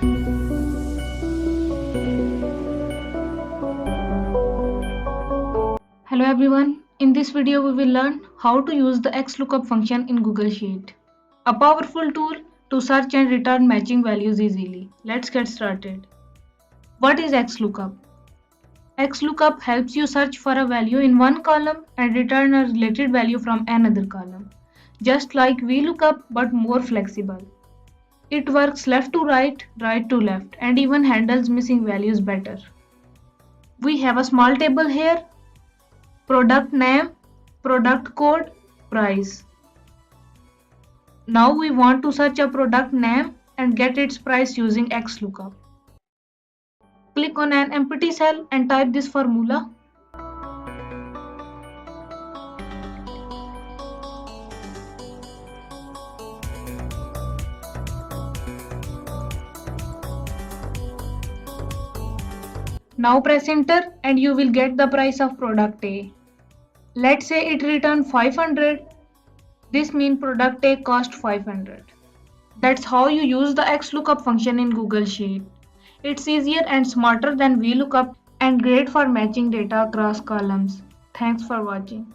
Hello everyone, in this video we will learn how to use the XLOOKUP function in Google Sheet. A powerful tool to search and return matching values easily. Let's get started. What is XLOOKUP? XLOOKUP helps you search for a value in one column and return a related value from another column. Just like VLOOKUP but more flexible. It works left to right, right to left and even handles missing values better. We have a small table here. Product name, product code, price. Now we want to search a product name and get its price using XLOOKUP. Click on an empty cell and type this formula. Now press enter and you will get the price of product A. Let's say it returned 500. This means product A cost 500. That's how you use the XLOOKUP function in Google Sheet. It's easier and smarter than VLOOKUP and great for matching data across columns. Thanks for watching.